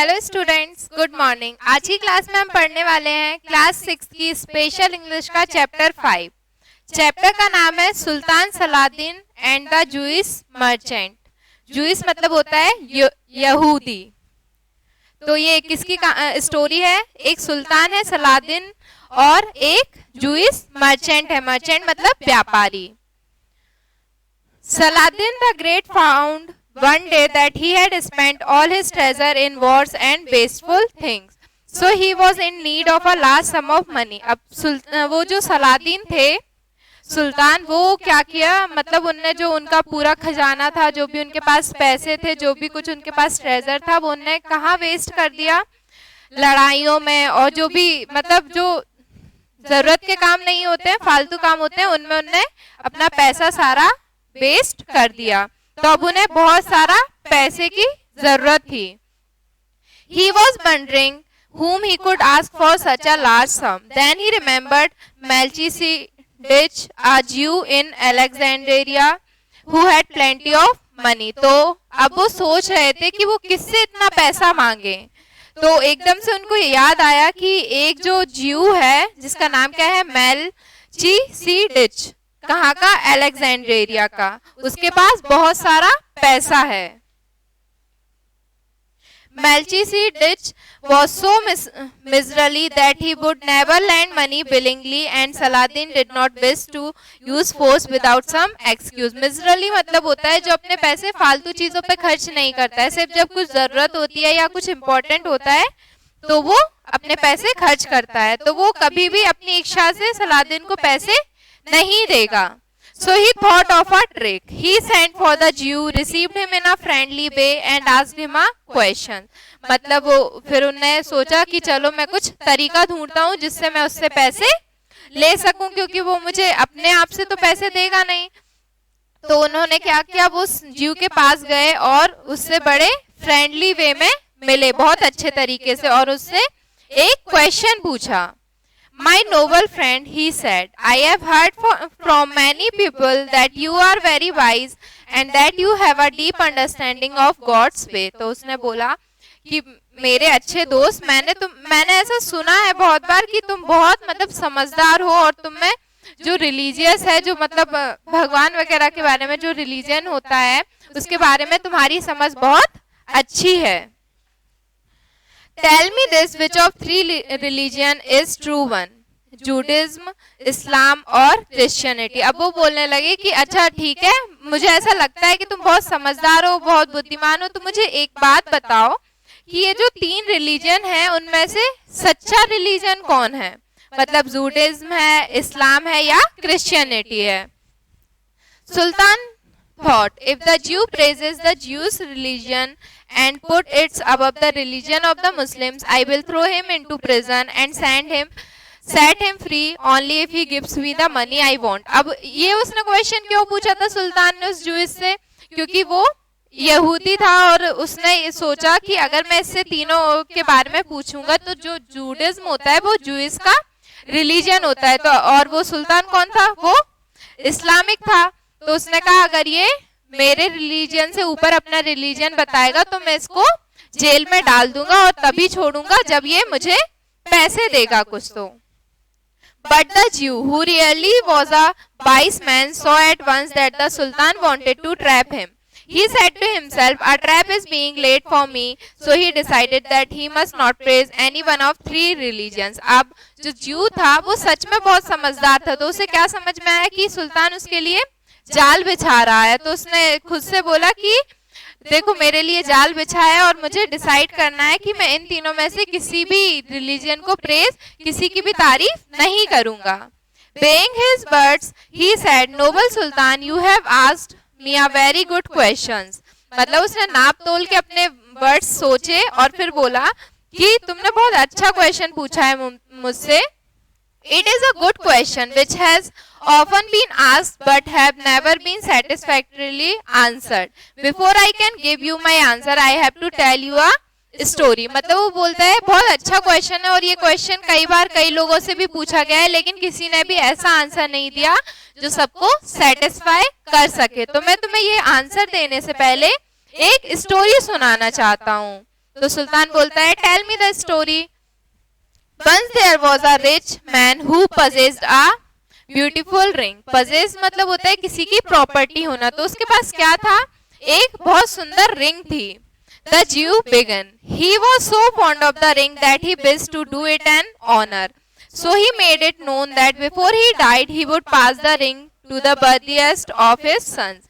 Hello students, good morning. आज की class में हम पढ़ने वाले हैं क्लास 6 की स्पेशल इंग्लिश का चैप्टर 5। चैप्टर का नाम है Sultan Saladin and the Jewish merchant. Jewish मतलब होता है यहूदी। तो ये किसकी स्टोरी है? एक सुल्तान है सलादीन और एक जूइश मर्चेंट है। मर्चेंट मतलब व्यापारी। Saladin the Great found one day that he had spent all his treasure in wars and wasteful things. So he was in need of a large sum of money. अब वो जो Saladin थे सुल्तान, वो क्या किया, मतलब उनने जो उनका पूरा खजाना था, जो भी उनके पास पैसे थे, जो भी कुछ उनके पास ट्रेजर था, वो उनने कहाँ वेस्ट कर दिया? लड़ाइयों में, और जो भी मतलब जो जरूरत के काम नहीं होते हैं, फालतू काम होते हैं, उनमें उनने अपना पैसा सारा वेस्ट कर दिया। तो अब उन्हें बहुत सारा पैसे की जरूरत थी। He was wondering whom he could ask for such a large sum. Then he remembered Melchizedek, a Jew in Alexandria, who had plenty of money. तो अब वो सोच रहे थे कि वो किससे इतना पैसा मांगे। तो एकदम से उनको याद आया कि एक जो ज्यू है जिसका नाम क्या है, मेल्चीसीडेक, कहाँ का? अलेक्जेंड्रिया का। उसके पास बहुत सारा पैसा है। Melchizedek was so miserly that he would never lend money willingly, and Saladin did not wish to use force without some excuse. Miserly मतलब होता है जो अपने पैसे फालतू चीजों पे खर्च नहीं करता है, सिर्फ जब कुछ जरूरत होती है या कुछ इम्पोर्टेंट होता है तो वो अपने पैसे खर्च करता है। तो वो कभी भी अपनी इच्छा से सलादीन को पैसे नहीं देगा। So he thought of a trick. He sent for the Jew, received him in a friendly way and asked him a question. मतलब वो फिर उन्होंने सोचा कि चलो मैं कुछ तरीका ढूंढता हूँ जिससे मैं उससे पैसे ले सकूं, क्योंकि वो मुझे अपने आप से तो पैसे देगा नहीं। तो उन्होंने क्या किया, वो उस ज्यू के पास गए और उससे बड़े फ्रेंडली वे में मिले, बहुत अच्छे तरीके से, और उससे एक क्वेश्चन पूछा। My noble friend, he said, I have heard from many people that you are very wise and that you have a deep understanding of God's way. तो उसने बोला कि मेरे अच्छे दोस्त, मैंने ऐसा सुना है बहुत बार कि तुम बहुत मतलब समझदार हो, और तुम में जो रिलीजियस है, जो मतलब भगवान वगैरह के बारे में जो रिलीजन होता है उसके बारे में तुम्हारी समझ बहुत अच्छी है। Tell me this, which of three religion is true one? Judaism, इस्लाम और क्रिश्चियनिटी। अब वो बोलने लगे कि अच्छा ठीक है, मुझे ऐसा लगता है कि तुम बहुत समझदार हो, बहुत बुद्धिमान हो, तो मुझे एक बात बताओ कि ये जो 3 रिलीजन है उनमें से सच्चा रिलीजन कौन है? मतलब जूडिज्म है, इस्लाम है या क्रिश्चियनिटी है? सुल्तान thought, if the Jew praises the Jewish religion and put it above the religion of the Muslims, I will throw him into prison and set him free only if he gives me the money I want. अब ये उसने question क्यों पूछा था सुल्तान ने उस Jewish से? क्योंकि वो यहूदी था और उसने सोचा कि अगर मैं इससे तीनों के बारे में पूछूंगा तो जो जूडिज्म होता है वो जूइश का रिलीजन होता है, तो और वो सुल्तान कौन था? वो इस्लामिक था। तो उसने कहा अगर ये मेरे रिलीजन से ऊपर अपना रिलीजन बताएगा तो मैं इसको जेल में डाल दूंगा और तभी छोड़ूंगा जब ये मुझे पैसे देगा कुछ तो। But the Jew, who really was a wise man, saw at once that the Sultan wanted to trap him. He said to himself, a trap is being laid for me, so he decided that he must not praise any one of 3 religions. अब जो ज्यू था वो सच में बहुत समझदार था, तो उसे क्या समझ में आया कि सुल्तान उसके लिए जाल बिछा रहा है। तो उसने खुद से बोला कि देखो मेरे लिए जाल बिछा है और मुझे डिसाइड करना है कि मैं इन तीनों में से किसी भी रिलीजन को प्रेज, किसी की भी तारीफ नहीं करूंगा। Weighing his words, he said, Noble Sultan, you have asked me a very good questions. मतलब उसने नाप तोल के अपने वर्ड्स सोचे और फिर बोला कि तुमने बहुत अच्छा क्वेश्चन पूछा है मुझसे। It is a good question which has often been asked but have never been satisfactorily answered. Before I can give you my answer, I have to tell you a story. मतलब वो बोलता है बहुत अच्छा question है और ये question कई बार कई लोगों से भी पूछा गया है, लेकिन किसी ने भी ऐसा आंसर नहीं दिया जो सबको सेटिस्फाई कर सके। तो मैं तुम्हें ये आंसर देने से पहले एक स्टोरी सुनाना चाहता हूँ। तो सुल्तान बोलता है tell me the story. Once there was a rich man who possessed a beautiful ring. Possess मतलब होता है किसी की प्रॉपर्टी होना, तो उसके पास क्या था, एक बहुत सुंदर रिंग थी। The Jew began. He was so fond of the ring that he wished to do it an honor. So he made it known that before he died, he would pass the ring to the birthriest of his sons.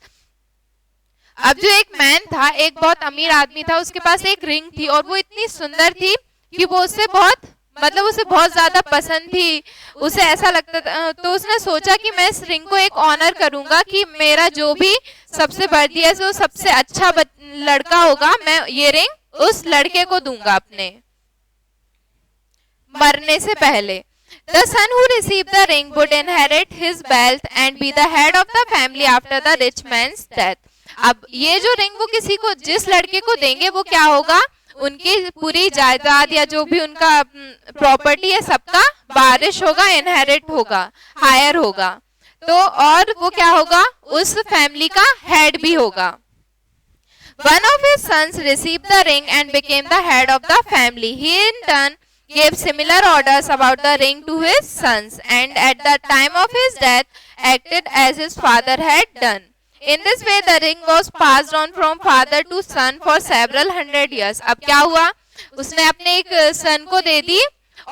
अब जो एक man था, एक बहुत अमीर आदमी था, उसके पास एक रिंग थी और वो इतनी सुंदर थी कि वो उससे बहुत मतलब उसे बहुत ज्यादा पसंद थी। उसे ऐसा लगता था, तो उसने सोचा कि मैं इस रिंग को एक ऑनर करूंगा कि मेरा जो भी सबसे बढ़ती है जो सबसे अच्छा लड़का होगा, मैं ये रिंग उस लड़के को दूंगा अपने मरने से पहले। The son who received the ring would inherit his wealth and be the head of the family after the rich man's death. अब ये जो रिंग वो किसी को, जिस लड़के को देंगे वो क्या होगा, उनकी पूरी जायदाद या जो भी उनका प्रॉपर्टी है सबका वारिश होगा, इनहेरिट होगा, हायर होगा। तो और वो क्या होगा, उस फैमिली का हेड भी होगा। One of his sons received the ring and became the head of the family. He in turn gave similar orders about the ring to his sons, and at the time of his death acted as his father had done. In this way the ring was passed on from father to son for several hundred years. अब क्या हुआ, उसने अपने एक सन को दे दी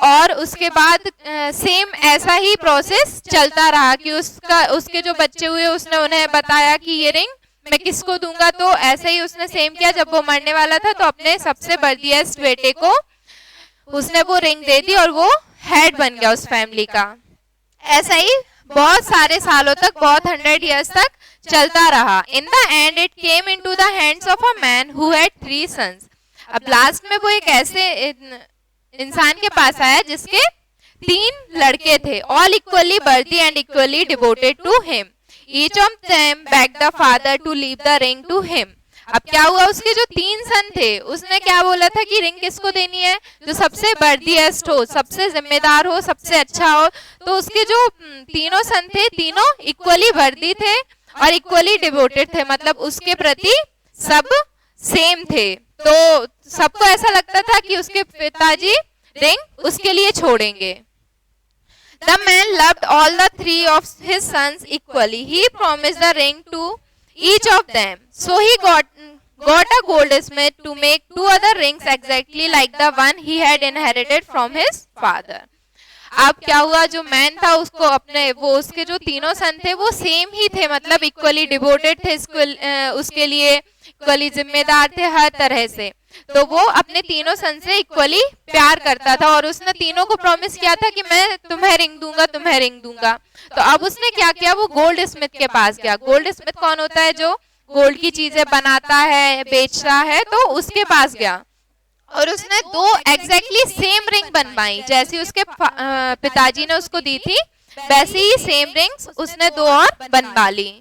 और उसके बाद सेम ऐसा ही प्रोसेस चलता रहा कि उसके जो बच्चे हुए उसने उन्हें बताया कि ये रिंग मैं किसको दूंगा, तो ऐसे ही उसने सेम किया। जब वो मरने वाला था तो अपने सबसे बर्दियस्ट बेटे को उसने वो रिंग दे दी और वो हेड बन गया उस फैमिली का। ऐसा ही बहुत सारे सालों तक, बहुत 100 years तक चलता रहा। In the end it came into the hands of a man who had 3 sons. अब लास्ट में वो एक ऐसे इंसान के पास आया जिसके 3 लड़के थे, all equally worthy and equally devoted to him. Each of them begged the father to leave the ring to him. अब क्या हुआ, उसके जो 3 सन थे उसने क्या बोला था कि रिंग किसको देनी है, जो सबसे वर्दीएस्ट हो, सबसे जिम्मेदार हो, सबसे अच्छा हो। तो उसके जो तीनों सन थे, तीनों इक्वली वर्दी थे और इक्वली डिवोटेड थे, मतलब उसके प्रति सब सेम थे। तो सबको ऐसा लगता था कि उसके पिताजी रिंग उसके लिए छोड़ेंगे। The man loved all the 3 of his sons equally. He promised the ring to each of them. So he got a goldsmith to make 2 other rings exactly like the one he had inherited from his father. अब क्या हुआ, जो man था उसको अपने वो उसके जो तीनों सन थे वो सेम ही थे, मतलब इक्वली डिवोटेड थे, उसके लिए इक्वली जिम्मेदार थे हर तरह से। तो वो अपने तीनों सन से इक्वली प्यार करता था और उसने तीनों को प्रॉमिस किया था कि मैं तुम्हें रिंग दूंगा, तुम्हें रिंग दूंगा। तो अब उसने क्या किया, वो गोल्ड स्मिथ के पास गया। गोल्ड स्मिथ कौन होता है, जो गोल्ड की चीजें बनाता है, बेचता है, तो उसके पास गया और उसने 2 एग्जैक्टली सेम रिंग बनवाई। जैसी उसके पिताजी ने उसको दी थी वैसे ही सेम रिंग्स उसने 2 और बनवा ली।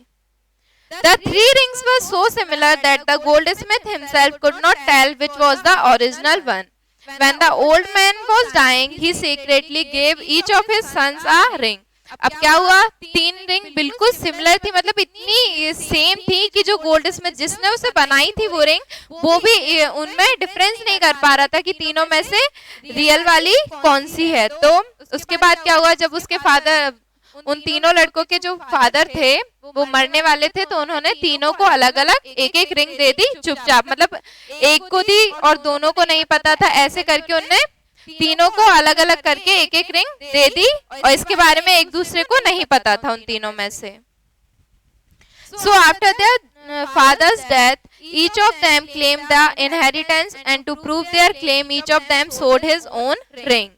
The 3 rings were so similar that the goldsmith himself could not tell which was the original one. When the old man was dying, he secretly gave each of his sons a ring. अब क्या हुआ, 3 ring बिल्कुल similar थी, मतलब इतनी same थी कि जो गोल्डस्मिथ जिसने उसे बनाई थी वो रिंग, वो भी उनमें डिफरेंस नहीं कर पा रहा था कि तीनों में से रियल वाली कौन सी है। तो उसके बाद क्या हुआ, जब उसके फादर, उन तीनों लड़कों के जो फादर थे वो मरने वाले थे, तो उन्होंने तीनों को अलग अलग एक एक रिंग दे दी चुपचाप, मतलब एक को दी और दोनों को नहीं पता था। ऐसे करके उनने तीनों को अलग अलग करके एक एक रिंग दे दी और इसके बारे में एक दूसरे को नहीं पता था उन तीनों में से। So after their father's death, each of them claimed the inheritance, and to prove their claim, each of them sold his own ring.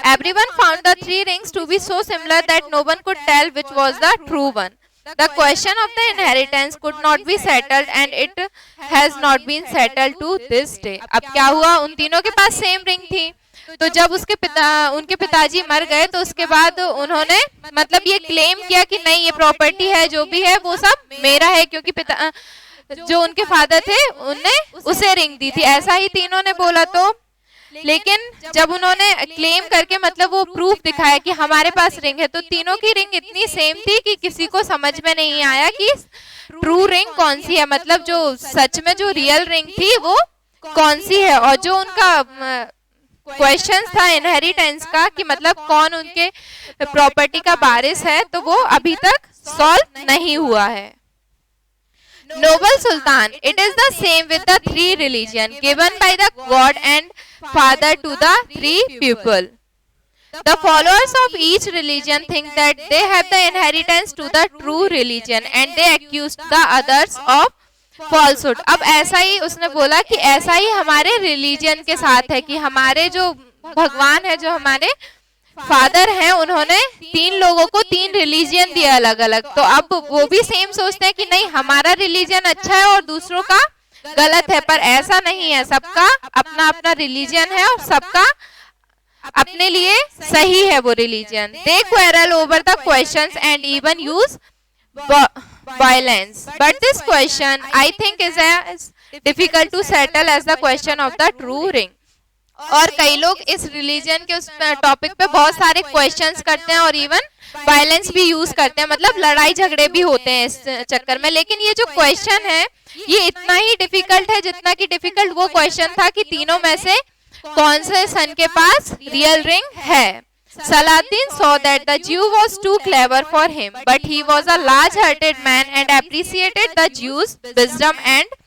Everyone found the 3 rings to be so similar that no one could tell which was the true one. The question of the inheritance could not be settled, and it has not been settled to this day. अब क्या हुआ, उन तीनों के पास same ring थी, तो जब उनके पिताजी मर गए तो उसके बाद उन्होंने मतलब ये क्लेम किया कि नहीं, ये प्रॉपर्टी है, जो भी है वो सब मेरा है, क्योंकि जो उनके फादर थे उनने उसे रिंग दी थी। ऐसा ही तीनों ने बोला। तो लेकिन जब उन्होंने क्लेम करके मतलब वो प्रूफ दिखाया कि हमारे पास रिंग है, तो तीनों की रिंग इतनी सेम थी कि किसी को समझ में नहीं आया कि ट्रू रिंग कौन सी है, मतलब जो सच में जो रियल रिंग थी वो कौन सी है, और जो उनका क्वेश्चन था इनहेरिटेंस का कि मतलब कौन उनके प्रॉपर्टी का वारिस है, तो वो अभी तक सॉल्व नहीं हुआ है। Noble Sultan, it is the same with the three religion given by the God and Father to the three people. The followers of each religion think that they have the inheritance to the true religion and they accuse the others of falsehood. अब ऐसा ही उसने बोला कि ऐसा ही हमारे religion के साथ है कि हमारे जो भगवान है, जो हमारे फादर हैं, उन्होंने तीन लोगों को तीन रिलीजन दिया अलग अलग, तो अब वो भी सेम सोचते हैं कि नहीं हमारा रिलीजन अच्छा है और दूसरों का गलत है, पर ऐसा नहीं है, सबका अपना अपना रिलीजन है और सबका अपने लिए सही है वो religion. They quarrel over the questions and even use violence, but this question I think is as difficult to settle as the question of the true ring. और कई लोग इस रिलीजन के उस टॉपिक पे बहुत सारे क्वेश्चंस करते हैं और इवन वायलेंस भी यूज करते हैं, मतलब लड़ाई झगड़े भी होते हैं इस चक्कर में। लेकिन ये जो क्वेश्चन है ये इतना ही डिफिकल्ट है जितना कि डिफिकल्ट वो क्वेश्चन था कि तीनों में से कौन से सन के पास रियल रिंग है। Saladin saw that the Jew was too clever for him, but he was a large-hearted man and appreciated the Jew's wisdom and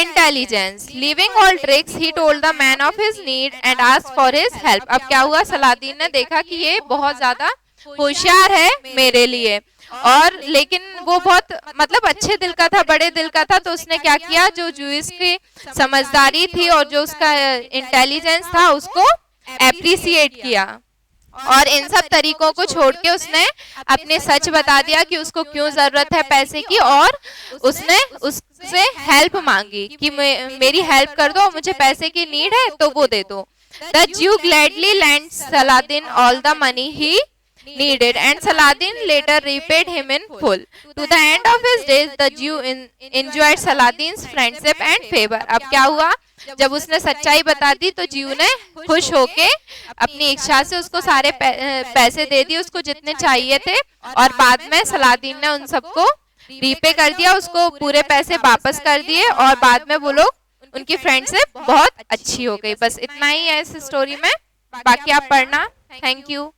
intelligence. Leaving all tricks, he told the man of his need and asked for his help. अब क्या हुआ, Saladin ने देखा कि ये बहुत ज्यादा होशियार है मेरे लिए, और लेकिन वो बहुत मतलब अच्छे दिल का था, बड़े दिल का था, तो उसने क्या किया, जो जूइस की समझदारी थी और जो उसका इंटेलिजेंस था उसको एप्रिसिएट किया, और इन सब तरीकों को छोड़ के उसने अपने सच बता दिया कि उसको क्यों जरूरत है पैसे की, और उसने उससे हेल्प मांगी कि मेरी हेल्प कर दो, मुझे पैसे की नीड है तो वो दे दो। The Jew gladly lent Saladin all the money he needed and Saladin later repaid him in full. To the end of his days, the Jew enjoyed Saladin's friendship and favor. अब क्या हुआ, जब उसने सच्चाई बता दी तो जीव ने खुश होके अपनी इच्छा से उसको सारे पैसे दे दिए, उसको जितने चाहिए थे, और बाद में सलादीन ने उन सबको रीपे कर दिया, उसको पूरे पैसे वापस कर दिए, और बाद में वो लोग उनकी फ्रेंडशिप बहुत अच्छी हो गई। बस इतना ही है इस स्टोरी में, बाकी आप पढ़ना। Thank you.